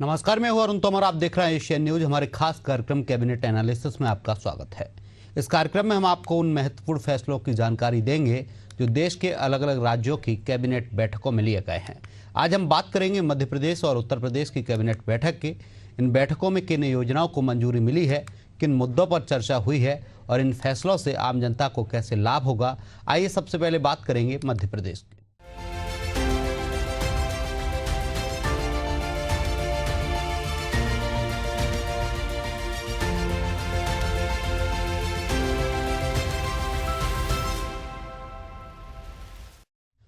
नमस्कार, मैं हूं अरुण तोमर। आप देख रहे हैं एशियन न्यूज। हमारे खास कार्यक्रम कैबिनेट एनालिसिस में आपका स्वागत है। इस कार्यक्रम में हम आपको उन महत्वपूर्ण फैसलों की जानकारी देंगे जो देश के अलग अलग राज्यों की कैबिनेट बैठकों में लिए गए हैं। आज हम बात करेंगे मध्य प्रदेश और उत्तर प्रदेश की कैबिनेट बैठक की। इन बैठकों में किन योजनाओं को मंजूरी मिली है, किन मुद्दों पर चर्चा हुई है और इन फैसलों से आम जनता को कैसे लाभ होगा। आइए सबसे पहले बात करेंगे मध्य प्रदेश की।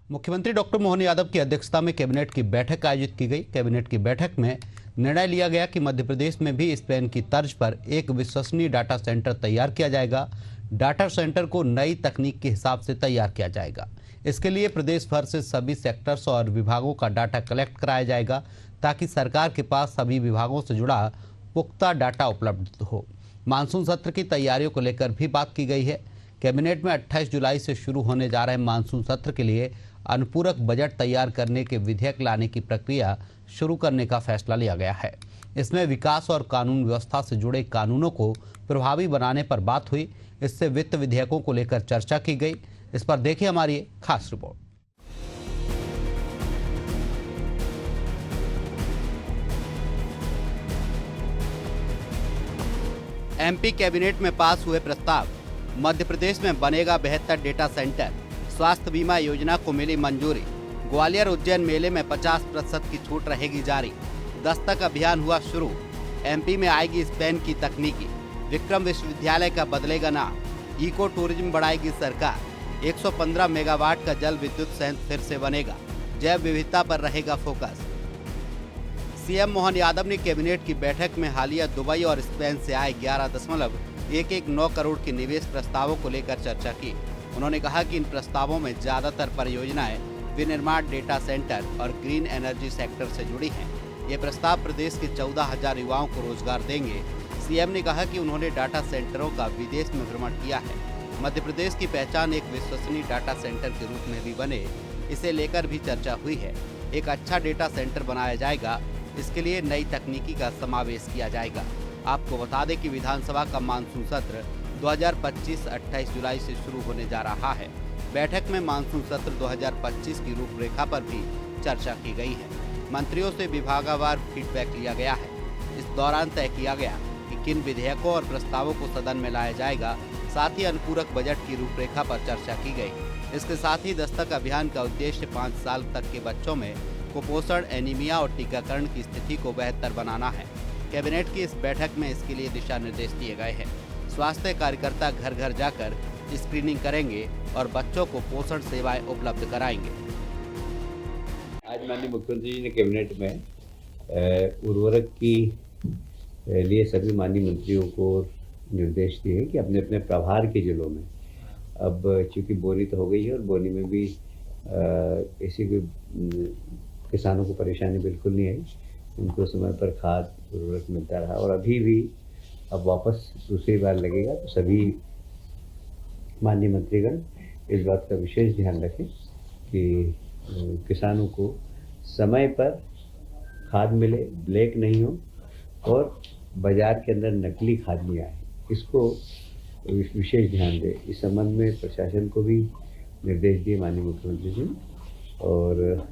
मुख्यमंत्री डॉक्टर मोहन यादव की अध्यक्षता में कैबिनेट की बैठक आयोजित की गई। कैबिनेट की बैठक में निर्णय लिया गया कि मध्य प्रदेश में भी स्पेन की तर्ज पर एक विश्वसनीय डाटा सेंटर तैयार किया जाएगा। डाटा सेंटर को नई तकनीक के हिसाब से तैयार किया जाएगा। इसके लिए प्रदेश भर से सभी सेक्टर्स और विभागों का डाटा कलेक्ट कराया जाएगा ताकि सरकार के पास सभी विभागों से जुड़ा पुख्ता डाटा उपलब्ध हो। मानसून सत्र की तैयारियों को लेकर भी बात की गई है। कैबिनेट में 28 जुलाई से शुरू होने जा रहे मानसून सत्र के लिए अनुपूरक बजट तैयार करने के विधेयक लाने की प्रक्रिया शुरू करने का फैसला लिया गया है। इसमें विकास और कानून व्यवस्था से जुड़े कानूनों को प्रभावी बनाने पर बात हुई। इससे वित्त विधेयकों को लेकर चर्चा की गई। इस पर देखिए हमारी खास रिपोर्ट। एमपी कैबिनेट में पास हुए प्रस्ताव। मध्य प्रदेश में बनेगा बेहतर डेटा सेंटर। स्वास्थ्य बीमा योजना को मिली मंजूरी। ग्वालियर उज्जैन मेले में 50% की छूट रहेगी जारी। दस्तक अभियान हुआ शुरू। एमपी में आएगी स्पेन की तकनीकी। विक्रम विश्वविद्यालय का बदलेगा नाम। इको टूरिज्म बढ़ाएगी सरकार। 115 मेगावाट का जल विद्युत संयंत्र फिर से बनेगा। जैव विविधता पर रहेगा फोकस। सीएम मोहन यादव ने कैबिनेट की बैठक में हालिया दुबई और स्पेन से आए 11.119 करोड़ के निवेश प्रस्तावों को लेकर चर्चा की। उन्होंने कहा कि इन प्रस्तावों में ज्यादातर परियोजनाएं विनिर्माण, डेटा सेंटर और ग्रीन एनर्जी सेक्टर से जुड़ी हैं। ये प्रस्ताव प्रदेश के 14,000 युवाओं को रोजगार देंगे। सीएम ने कहा कि उन्होंने डाटा सेंटरों का विदेश में भ्रमण किया है। मध्य प्रदेश की पहचान एक विश्वसनीय डाटा सेंटर के रूप में भी बने, इसे लेकर भी चर्चा हुई है। एक अच्छा डेटा सेंटर बनाया जाएगा। इसके लिए नई तकनीकी का समावेश किया जाएगा। आपको बता दें कि विधानसभा का मानसून सत्र 2025 28 जुलाई से शुरू होने जा रहा है। बैठक में मानसून सत्र 2025 की रूपरेखा पर भी चर्चा की गई है। मंत्रियों से विभागवार फीडबैक लिया गया है। इस दौरान तय किया गया कि किन विधेयकों और प्रस्तावों को सदन में लाया जाएगा। साथ ही अनुपूरक बजट की रूपरेखा पर चर्चा की गई। इसके साथ ही दस्तक अभियान का उद्देश्य 5 साल तक के बच्चों में कुपोषण, एनीमिया और टीकाकरण की स्थिति को बेहतर बनाना है। कैबिनेट की इस बैठक में इसके लिए दिशा निर्देश दिए गए हैं। स्वास्थ्य कार्यकर्ता घर घर जाकर स्क्रीनिंग करेंगे और बच्चों को पोषण सेवाएं उपलब्ध कराएंगे। आज माननीय मुख्यमंत्री जी ने कैबिनेट में उर्वरक की लिए सभी माननीय मंत्रियों को निर्देश दिए हैं कि अपने अपने प्रभार के जिलों में, अब चूंकि बोनी तो हो गई है और बोनी में भी ऐसी कोई किसानों को परेशानी बिल्कुल नहीं आई। उनको समय पर खाद उर्वरक मिलता रहा और अभी भी अब वापस दूसरी बार लगेगा। तो सभी माननीय मंत्रीगण इस बात का विशेष ध्यान रखें कि किसानों को समय पर खाद मिले, ब्लैक नहीं हो और बाजार के अंदर नकली खाद नहीं आए। इसको विशेष ध्यान दें। इस संबंध में प्रशासन को भी निर्देश दिए माननीय मुख्यमंत्री जी और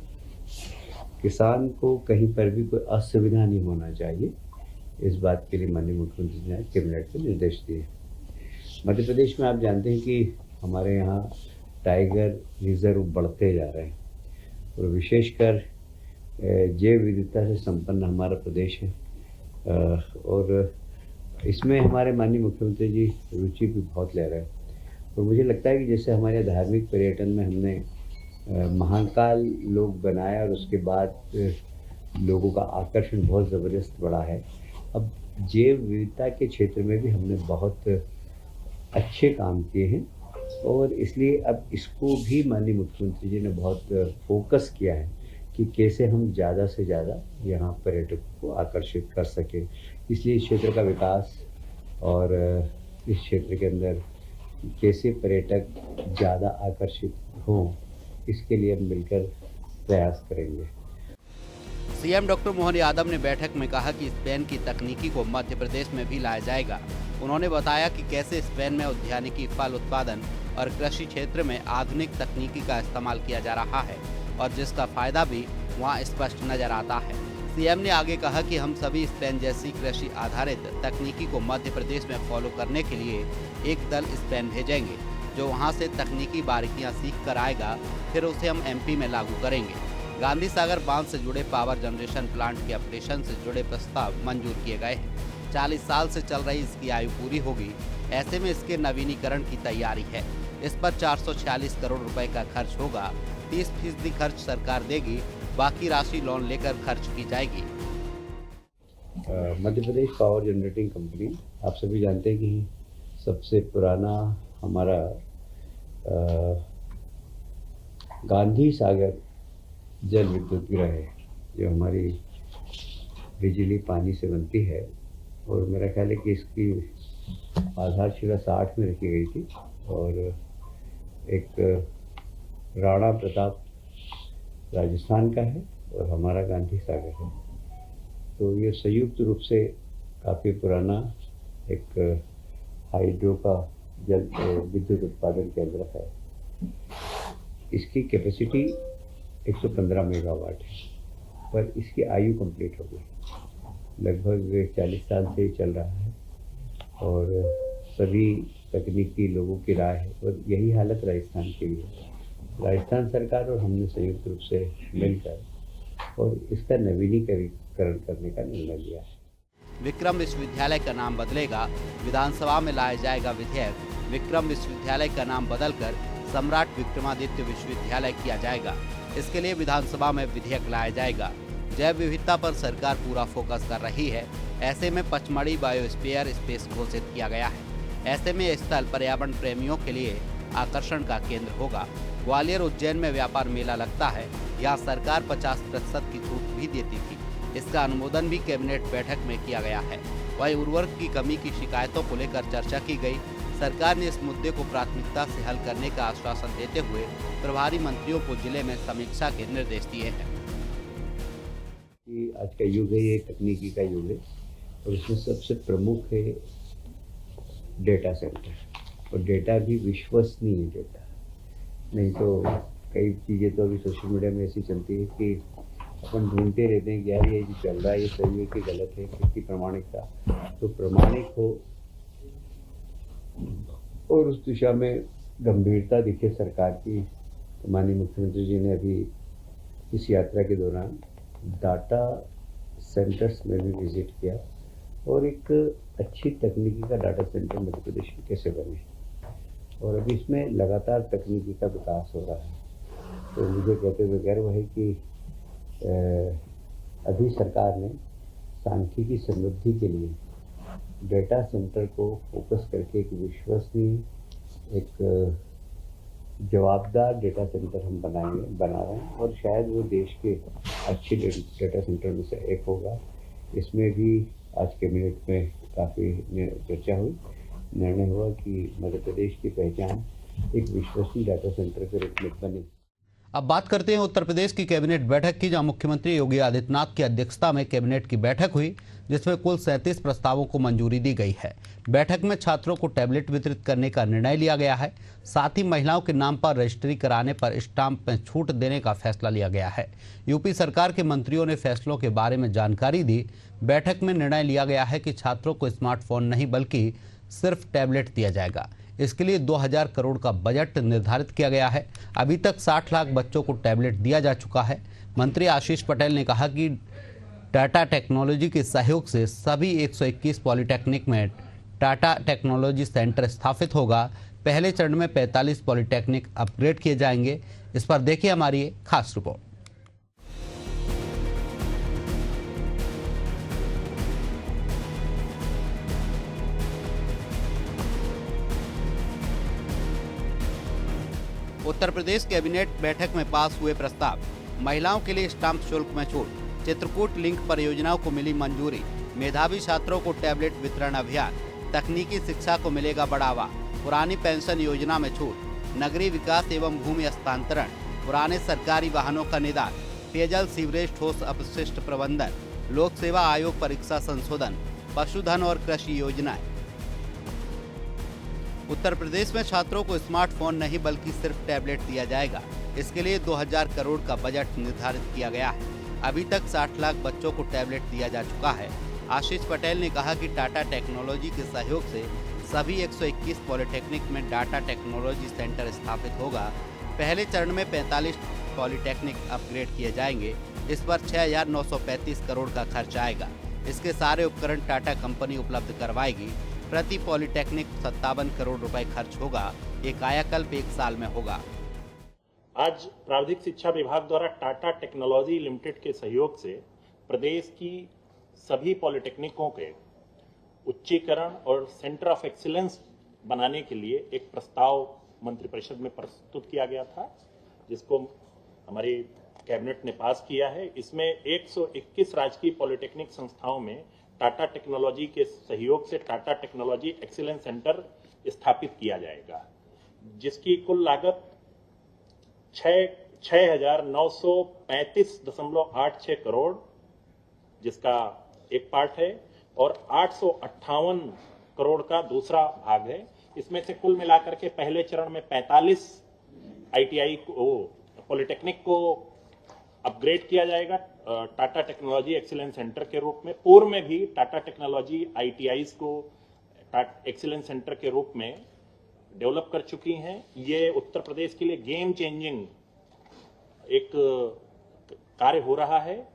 किसान को कहीं पर भी कोई असुविधा नहीं होना चाहिए। इस बात के लिए माननीय मुख्यमंत्री जी ने कैबिनेट को निर्देश दिए। मध्य प्रदेश में आप जानते हैं कि हमारे यहाँ टाइगर रिजर्व बढ़ते जा रहे हैं और विशेषकर जैव विविधता से संपन्न हमारा प्रदेश है और इसमें हमारे माननीय मुख्यमंत्री जी रुचि भी बहुत ले रहे हैं। और मुझे लगता है कि जैसे हमारे धार्मिक पर्यटन में हमने महाकाल लोक बनाया और उसके बाद लोगों का आकर्षण बहुत ज़बरदस्त बढ़ा है, अब जैव विविधता के क्षेत्र में भी हमने बहुत अच्छे काम किए हैं और इसलिए अब इसको भी माननीय मुख्यमंत्री जी ने बहुत फोकस किया है कि कैसे हम ज़्यादा से ज़्यादा यहाँ पर्यटकों को आकर्षित कर सकें। इसलिए इस क्षेत्र का विकास और इस क्षेत्र के अंदर कैसे पर्यटक ज़्यादा आकर्षित हों, इसके लिए हम मिलकर प्रयास करेंगे। सीएम डॉक्टर मोहन यादव ने बैठक में कहा कि स्पेन की तकनीकी को मध्य प्रदेश में भी लाया जाएगा। उन्होंने बताया कि कैसे स्पेन में उद्यानिकी, फल उत्पादन और कृषि क्षेत्र में आधुनिक तकनीकी का इस्तेमाल किया जा रहा है और जिसका फायदा भी वहां स्पष्ट नजर आता है। सीएम ने आगे कहा कि हम सभी स्पेन जैसी कृषि आधारित तकनीकी को मध्य प्रदेश में फॉलो करने के लिए एक दल स्पेन भेजेंगे, जो वहां से तकनीकी बारीकियां सीख कर आएगा, फिर उसे हम एमपी में लागू करेंगे। गांधी सागर बांध से जुड़े पावर जनरेशन प्लांट के ऑपरेशन से जुड़े प्रस्ताव मंजूर किए गए हैं। 40 साल से चल रही इसकी आयु पूरी होगी, ऐसे में इसके नवीनीकरण की तैयारी है। इस पर 446 करोड़ रुपए का खर्च होगा। 30% खर्च सरकार देगी, बाकी राशि लोन लेकर खर्च की जाएगी। Madhya Pradesh power generating company, आप सभी जानते हैं कि सबसे पुराना हमारा गांधी सागर जल विद्युत गृह है, जो हमारी बिजली पानी से बनती है। और मेरा ख्याल है कि इसकी आधारशिला 60 में रखी गई थी और एक राणा प्रताप राजस्थान का है और हमारा गांधी सागर है। तो ये संयुक्त रूप से काफ़ी पुराना एक हाइड्रो का जल विद्युत उत्पादन केंद्र है। इसकी कैपेसिटी 115 मेगावाट है, पर इसकी आयु कंप्लीट हो गई। लगभग 40 साल से चल रहा है और सभी तकनीकी लोगों की राय है और यही हालत राजस्थान की भी है। राजस्थान सरकार और हमने संयुक्त रूप से मिलकर और इसका नवीनीकरण करने का निर्णय लिया है। विक्रम विश्वविद्यालय का नाम बदलेगा, विधानसभा में लाया जाएगा विधेयक। विक्रम विश्वविद्यालय का नाम बदलकर सम्राट विक्रमादित्य विश्वविद्यालय किया जाएगा। इसके लिए विधानसभा में विधेयक लाया जाएगा। जैव विविधता पर सरकार पूरा फोकस कर रही है। ऐसे में पचमढ़ी बायोस्फीयर स्पेस घोषित किया गया है। ऐसे में यह स्थल पर्यावरण प्रेमियों के लिए आकर्षण का केंद्र होगा। ग्वालियर उज्जैन में व्यापार मेला लगता है। यहाँ सरकार 50% की छूट भी देती थी। इसका अनुमोदन भी कैबिनेट बैठक में किया गया है। वहीं उर्वरक की कमी की शिकायतों को लेकर चर्चा की गई। सरकार ने इस मुद्दे को प्राथमिकता से हल करने का आश्वासन देते हुए प्रभारी मंत्रियों को जिले में समीक्षा के निर्देश दिए हैं। आज का युग है, ये तकनीकी का युग है और इसमें सबसे प्रमुख है डेटा सेंटर। और डेटा भी विश्वसनीय डेटा, नहीं तो कई चीज़ें तो अभी सोशल मीडिया में ऐसी चलती है कि अपन ढूंढते रहते हैं कि यार ये जो चल रहा है ये सही है कि गलत है, किसकी प्रामाणिकता। तो प्रामाणिक हो और उस दिशा में गंभीरता दिखे सरकार की। तो माननीय मुख्यमंत्री जी ने अभी इस यात्रा के दौरान डाटा सेंटर्स में भी विजिट किया और एक अच्छी तकनीकी का डाटा सेंटर मध्य प्रदेश में कैसे बने, और अभी इसमें लगातार तकनीकी का विकास हो रहा है। तो मुझे कहते हुए गर्व है कि अभी सरकार ने सांख्यिकी समृद्धि के लिए डेटा सेंटर को फोकस करके एक विश्वसनीय, एक जवाबदार डेटा सेंटर हम बना रहे हैं और शायद वो देश के अच्छे डेटा सेंटर में से एक होगा। इसमें भी आज कैबिनेट में काफ़ी चर्चा हुई, निर्णय हुआ कि मध्य प्रदेश की पहचान एक विश्वसनीय डाटा सेंटर के रूप में बने। अब बात करते हैं उत्तर प्रदेश की कैबिनेट बैठक की, जहां मुख्यमंत्री योगी आदित्यनाथ की अध्यक्षता में कैबिनेट की बैठक हुई, जिसमें कुल 37 प्रस्तावों को मंजूरी दी गई है। बैठक में छात्रों को टैबलेट वितरित करने का निर्णय लिया गया है। साथ ही महिलाओं के नाम पर रजिस्ट्री कराने पर स्टाम्प में छूट देने का फैसला लिया गया है। यूपी सरकार के मंत्रियों ने फैसलों के बारे में जानकारी दी। बैठक में निर्णय लिया गया है कि छात्रों को स्मार्टफोन नहीं बल्कि सिर्फ टैबलेट दिया जाएगा। इसके लिए 2000 करोड़ का बजट निर्धारित किया गया है। अभी तक 60 लाख बच्चों को टैबलेट दिया जा चुका है। मंत्री आशीष पटेल ने कहा कि टाटा टेक्नोलॉजी के सहयोग से सभी 121 पॉलिटेक्निक में टाटा टेक्नोलॉजी सेंटर स्थापित होगा। पहले चरण में 45 पॉलिटेक्निक अपग्रेड किए जाएंगे। इस पर देखिए हमारी ये खास रिपोर्ट। उत्तर प्रदेश कैबिनेट बैठक में पास हुए प्रस्ताव। महिलाओं के लिए स्टाम्प शुल्क में छूट। चित्रकूट लिंक परियोजनाओं को मिली मंजूरी। मेधावी छात्रों को टैबलेट वितरण अभियान। तकनीकी शिक्षा को मिलेगा बढ़ावा। पुरानी पेंशन योजना में छूट। नगरीय विकास एवं भूमि हस्तांतरण। पुराने सरकारी वाहनों का निदान। पेयजल सीवरेज ठोस अपशिष्ट प्रबंधन, लोक सेवा आयोग परीक्षा संशोधन, पशुधन और कृषि योजनाएं। उत्तर प्रदेश में छात्रों को स्मार्टफोन नहीं बल्कि सिर्फ टैबलेट दिया जाएगा। इसके लिए 2000 करोड़ का बजट निर्धारित किया गया है। अभी तक 60 लाख बच्चों को टैबलेट दिया जा चुका है। आशीष पटेल ने कहा कि टाटा टेक्नोलॉजी के सहयोग से सभी 121 पॉलिटेक्निक में डाटा टेक्नोलॉजी सेंटर स्थापित होगा। पहले चरण में 45 पॉलिटेक्निक अपग्रेड किए जाएंगे। इस पर 6,935 करोड़ का खर्च आएगा। इसके सारे उपकरण टाटा कंपनी उपलब्ध करवाएगी। प्रति पॉलिटेक्निक 57 करोड़ रुपए खर्च होगा। ये कायाकल्प 1 साल में होगा। आज प्राविधिक शिक्षा विभाग द्वारा टाटा टेक्नोलॉजी लिमिटेड के सहयोग से प्रदेश की सभी पॉलिटेक्निकों के उच्चीकरण और सेंटर ऑफ एक्सीलेंस बनाने के लिए एक प्रस्ताव मंत्रिपरिषद में प्रस्तुत किया गया था, जिसको हमारी कैबिनेट ने पास किया है। इसमें 121 राजकीय पॉलिटेक्निक संस्थाओं में टाटा टेक्नोलॉजी के सहयोग से टाटा टेक्नोलॉजी एक्सीलेंस सेंटर स्थापित किया जाएगा, जिसकी कुल लागत 6,935.86 करोड़ जिसका एक पार्ट है और 858 करोड़ का दूसरा भाग है। इसमें से कुल मिलाकर के पहले चरण में 45 आईटीआई को पॉलिटेक्निक को अपग्रेड किया जाएगा टाटा टेक्नोलॉजी एक्सीलेंस सेंटर के रूप में। पूर्व में भी टाटा टेक्नोलॉजी आईटीआईज को एक्सीलेंस सेंटर के रूप में डेवलप कर चुकी हैं। ये उत्तर प्रदेश के लिए गेम चेंजिंग एक कार्य हो रहा है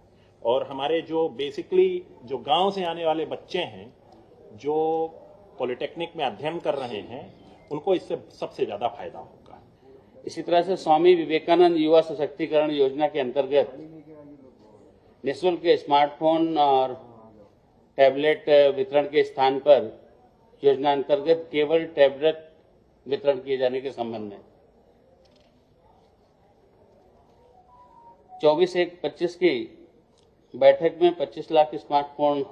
और हमारे जो बेसिकली जो गांव से आने वाले बच्चे हैं जो पॉलिटेक्निक में अध्ययन कर रहे हैं, उनको इससे सबसे ज्यादा फायदा होगा। इसी तरह से स्वामी विवेकानंद युवा सशक्तिकरण योजना के अंतर्गत निःशुल्क स्मार्टफोन और टैबलेट वितरण के स्थान पर योजना अंतर्गत केवल टैबलेट वितरण किए जाने के संबंध में 24/1/25 की बैठक में 25 लाख स्मार्टफोन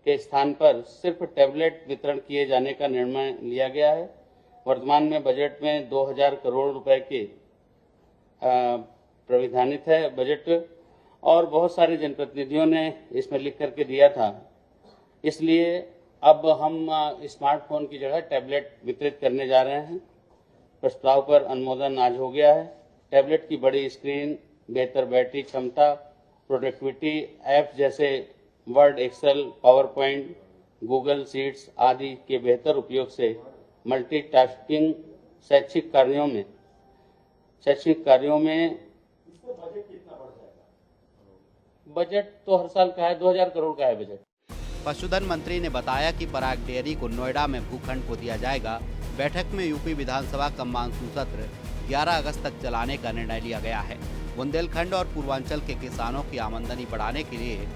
के स्थान पर सिर्फ टैबलेट वितरण किए जाने का निर्णय लिया गया है। वर्तमान में बजट में 2000 करोड़ रुपए के प्राविधानित है बजट, और बहुत सारे जनप्रतिनिधियों ने इसमें लिख करके दिया था। इसलिए अब हम स्मार्टफोन की जगह टैबलेट वितरित करने जा रहे हैं। प्रस्ताव पर अनुमोदन आज हो गया है। टैबलेट की बड़ी स्क्रीन, बेहतर बैटरी क्षमता, प्रोडक्टिविटी ऐप जैसे Word, Excel, PowerPoint, Google Sheets आदि के बेहतर उपयोग से मल्टीटास्किंग शैक्षिक कार्यों में बजट तो हर साल का है, 2000 करोड़ का है बजट। पशुधन मंत्री ने बताया कि पराग डेयरी को नोएडा में भूखंड को दिया जाएगा। बैठक में यूपी विधानसभा का मानसून सत्र 11 अगस्त तक चलाने का निर्णय लिया गया है। बुंदेलखंड और पूर्वांचल के किसानों की आमदनी बढ़ाने के लिए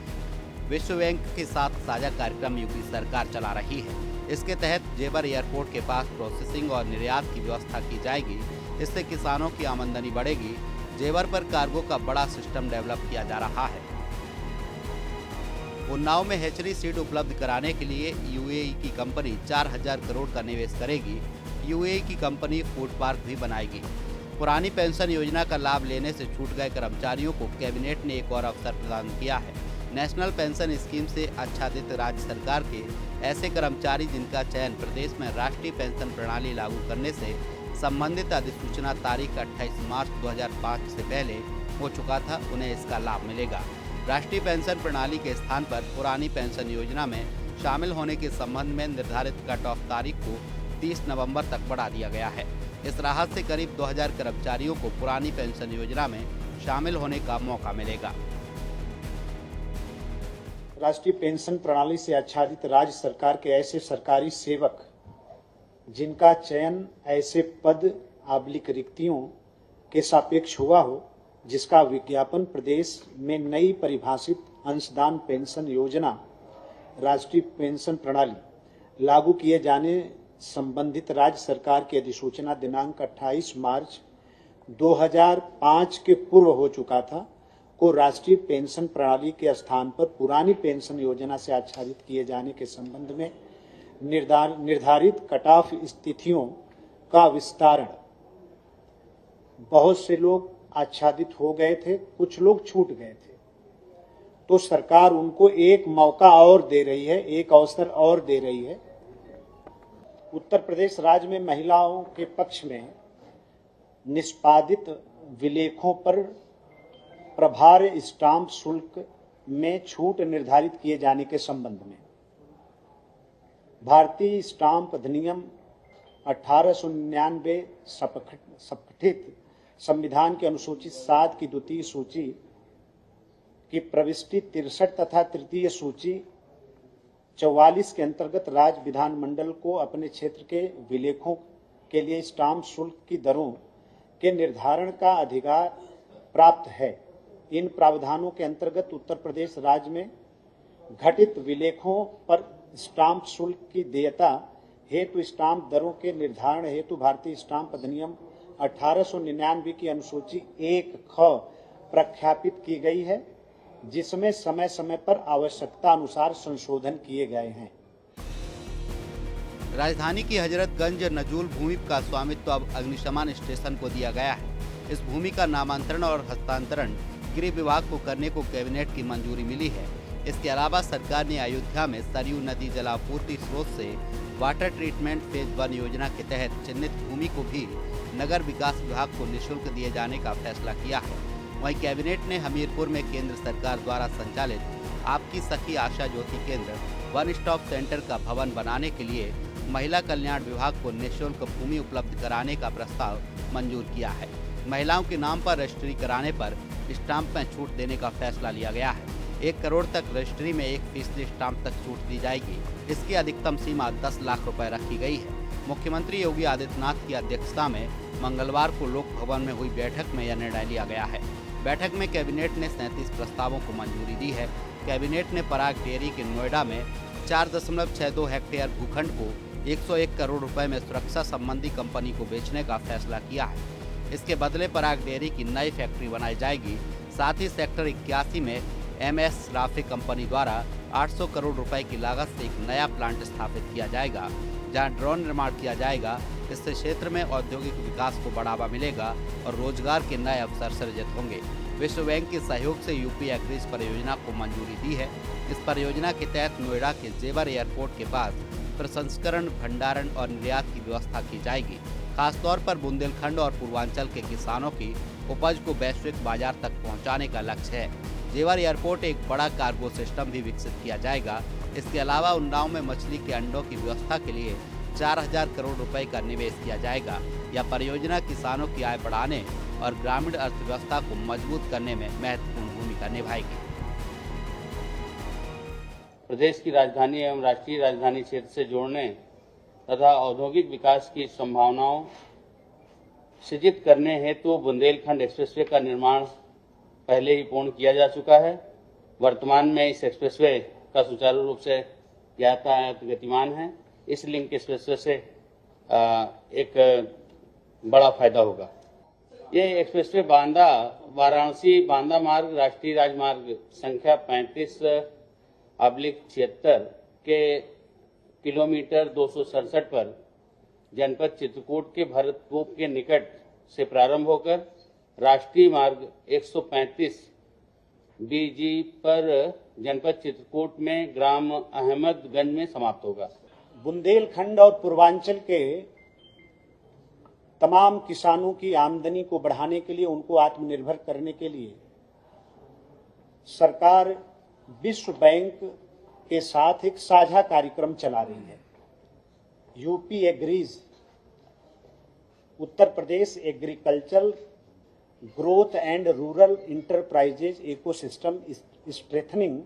विश्व बैंक के साथ साझा कार्यक्रम यूपी सरकार चला रही है। इसके तहत जेवर एयरपोर्ट के पास प्रोसेसिंग और निर्यात की व्यवस्था की जाएगी। इससे किसानों की आमदनी बढ़ेगी। जेवर पर कार्गो का बड़ा सिस्टम डेवलप किया जा रहा है। उन्नाव में हैचरी सीड उपलब्ध कराने के लिए यूएई की कंपनी 4000 करोड़ का निवेश करेगी। यूएई की कंपनी फूड पार्क भी बनाएगी। पुरानी पेंशन योजना का लाभ लेने से छूट गए कर्मचारियों को कैबिनेट ने एक और अवसर प्रदान किया है। नेशनल पेंशन स्कीम से आच्छादित राज्य सरकार के ऐसे कर्मचारी जिनका चयन प्रदेश में राष्ट्रीय पेंशन प्रणाली लागू करने से संबंधित अधिसूचना तारीख 28 मार्च 2005 से पहले हो चुका था, उन्हें इसका लाभ मिलेगा। राष्ट्रीय पेंशन प्रणाली के स्थान पर पुरानी पेंशन योजना में शामिल होने के संबंध में निर्धारित कट ऑफ तारीख को 30 नवंबर तक बढ़ा दिया गया है। इस राहत से करीब 2000 कर्मचारियों को पुरानी पेंशन योजना में शामिल होने का मौका मिलेगा। राष्ट्रीय पेंशन प्रणाली से आच्छादित राज्य सरकार के ऐसे सरकारी सेवक जिनका चयन ऐसे पद आबलिक रिक्तियों के सापेक्ष हुआ हो, जिसका विज्ञापन प्रदेश में नई परिभाषित अंशदान पेंशन योजना राष्ट्रीय पेंशन प्रणाली लागू किए जाने संबंधित राज्य सरकार की अधिसूचना दिनांक 28 मार्च 2005 के पूर्व हो चुका था, को राष्ट्रीय पेंशन प्रणाली के स्थान पर पुरानी पेंशन योजना से आच्छादित किए जाने के संबंध में निर्धारित कट ऑफ स्थितियों का विस्तारण बहुत से लोग आच्छादित हो गए थे, कुछ लोग छूट गए थे। तो सरकार उनको एक मौका और दे रही है, एक अवसर और दे रही है। उत्तर प्रदेश राज्य में महिलाओं के पक्ष में निष्पादित विलेखों पर प्रभार्य स्टाम्प शुल्क में छूट निर्धारित किए जाने के संबंध में भारतीय स्टाम्प अधिनियम 1899 स्फटित संविधान के अनुसूची 7 की द्वितीय सूची की प्रविष्टि 63 तथा तृतीय सूची 44 के अंतर्गत राज्य विधानमंडल को अपने क्षेत्र के विलेखों के लिए स्टाम्प शुल्क की दरों के निर्धारण का अधिकार प्राप्त है। इन प्रावधानों के अंतर्गत उत्तर प्रदेश राज्य में घटित विलेखों पर स्टाम्प शुल्क की देयता हेतु स्टाम्प दरों के निर्धारण हेतु भारतीय स्टाम्प अधिनियम 1899 की अनुसूची 1 ख प्रख्यापित की गई है, जिसमें समय समय पर आवश्यकता अनुसार संशोधन किए गए हैं। राजधानी की हजरतगंज नजूल भूमि का स्वामित्व अब अग्निशमन स्टेशन को दिया गया है। इस भूमि का नामांतरण और हस्तांतरण गृह विभाग को करने को कैबिनेट की मंजूरी मिली है। इसके अलावा सरकार ने अयोध्या में सरयू नदी जलापूर्ति स्रोत से वाटर ट्रीटमेंट फेज 1 योजना के तहत चिन्हित भूमि को भी नगर विकास विभाग को निःशुल्क दिए जाने का फैसला किया है। वहीं कैबिनेट ने हमीरपुर में केंद्र सरकार द्वारा संचालित आपकी सखी आशा ज्योति केंद्र 1 स्टॉप सेंटर का भवन बनाने के लिए महिला कल्याण विभाग को निःशुल्क भूमि उपलब्ध कराने का प्रस्ताव मंजूर किया है। महिलाओं के नाम पर रजिस्ट्री कराने पर स्टाम्प में छूट देने का फैसला लिया गया है। 1 करोड़ तक रजिस्ट्री में 1% स्टाम्प तक छूट दी जाएगी। इसकी अधिकतम सीमा 10 लाख रुपए रखी गई है। मुख्यमंत्री योगी आदित्यनाथ की अध्यक्षता में मंगलवार को लोक भवन में हुई बैठक में यह निर्णय लिया गया है। बैठक में कैबिनेट ने 37 प्रस्तावों को मंजूरी दी है। कैबिनेट ने पराग डेयरी के नोएडा में 4.62 हेक्टेयर भूखंड को 101 करोड़ रुपए में सुरक्षा संबंधी कंपनी को बेचने का फैसला किया है। इसके बदले पराग डेयरी की नई फैक्ट्री बनाई जाएगी। साथ ही सेक्टर 81 में MS राफे कंपनी द्वारा 800 करोड़ रुपए की लागत से एक नया प्लांट स्थापित किया जाएगा, जहां ड्रोन निर्माण किया जाएगा। इससे क्षेत्र में औद्योगिक विकास को बढ़ावा मिलेगा और रोजगार के नए अवसर सृजित होंगे। विश्व बैंक के सहयोग से यूपी एग्रीज परियोजना को मंजूरी दी है। इस परियोजना के तहत नोएडा के जेवर एयरपोर्ट के पास प्रसंस्करण, भंडारण और निर्यात की व्यवस्था की जाएगी। खासतौर पर बुंदेलखंड और पूर्वांचल के किसानों की उपज को वैश्विक बाजार तक पहुंचाने का लक्ष्य है। जेवर एयरपोर्ट एक बड़ा कार्गो सिस्टम भी विकसित किया जाएगा। इसके अलावा उन्नाव में मछली के अंडों की व्यवस्था के लिए 4000 करोड़ रुपए का निवेश किया जाएगा। यह परियोजना किसानों की आय बढ़ाने और ग्रामीण अर्थव्यवस्था को मजबूत करने में महत्वपूर्ण भूमिका निभाएगी। प्रदेश की राजधानी एवं राष्ट्रीय राजधानी क्षेत्र से जोड़ने तथा औद्योगिक विकास की संभावनाओं सृजित करने हेतु बुंदेलखंड एक्सप्रेसवे का निर्माण पहले ही पूर्ण किया जा चुका है। वर्तमान में इस एक्सप्रेसवे का सुचारू रूप से यातायात गतिमान है। इस लिंक एक्सप्रेसवे से एक बड़ा फायदा होगा। ये एक्सप्रेसवे बांदा वाराणसी बांदा मार्ग राष्ट्रीय राजमार्ग संख्या 35/76 के किलोमीटर 267 पर जनपद चित्रकूट के भरतकूप के निकट से प्रारंभ होकर राष्ट्रीय मार्ग 135 BG पर जनपद चित्रकूट में ग्राम अहमदगंज में समाप्त होगा। बुंदेलखंड और पूर्वांचल के तमाम किसानों की आमदनी को बढ़ाने के लिए, उनको आत्मनिर्भर करने के लिए सरकार विश्व बैंक के साथ एक साझा कार्यक्रम चला रही है। UP AGREES Uttar Pradesh agricultural growth and rural enterprises ecosystem strengthening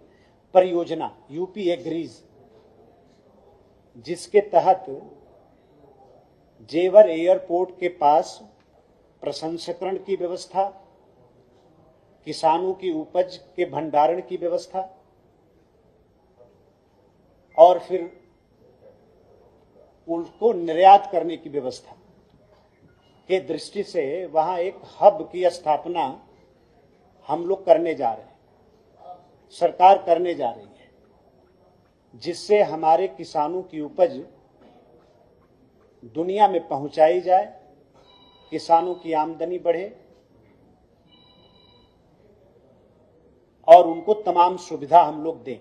परियोजना यूपी एग्रीज, जिसके तहत जेवर एयरपोर्ट के पास प्रसंस्करण की व्यवस्था, किसानों की उपज के भंडारण की व्यवस्था और फिर उनको निर्यात करने की व्यवस्था के दृष्टि से वहां एक हब की स्थापना हम लोग करने जा रहे हैं, सरकार करने जा रही है, जिससे हमारे किसानों की उपज दुनिया में पहुंचाई जाए, किसानों की आमदनी बढ़े और उनको तमाम सुविधा हम लोग दें।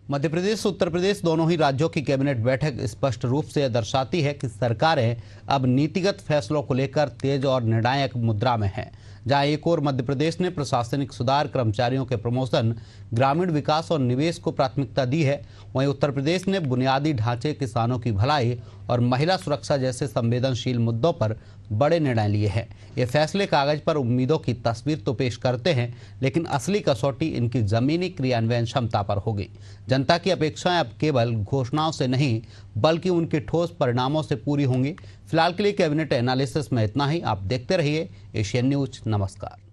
मध्य प्रदेश उत्तर प्रदेश दोनों ही राज्यों की कैबिनेट बैठक स्पष्ट रूप से दर्शाती है कि सरकारें अब नीतिगत फैसलों को लेकर तेज और निर्णायक मुद्रा में हैं। जहां एक ओर मध्य प्रदेश ने प्रशासनिक सुधार, कर्मचारियों के प्रमोशन, ग्रामीण विकास और निवेश को प्राथमिकता दी है, वहीं उत्तर प्रदेश ने बुनियादी ढांचे, किसानों की भलाई और महिला सुरक्षा जैसे संवेदनशील मुद्दों पर बड़े निर्णय लिए हैं। ये फैसले कागज पर उम्मीदों की तस्वीर तो पेश करते हैं, लेकिन असली कसौटी इनकी जमीनी क्रियान्वयन क्षमता पर होगी। जनता की अपेक्षाएं अब केवल घोषणाओं से नहीं बल्कि उनके ठोस परिणामों से पूरी होंगी। फिलहाल के लिए कैबिनेट एनालिसिस में इतना ही। आप देखते रहिए एशियन न्यूज। नमस्कार।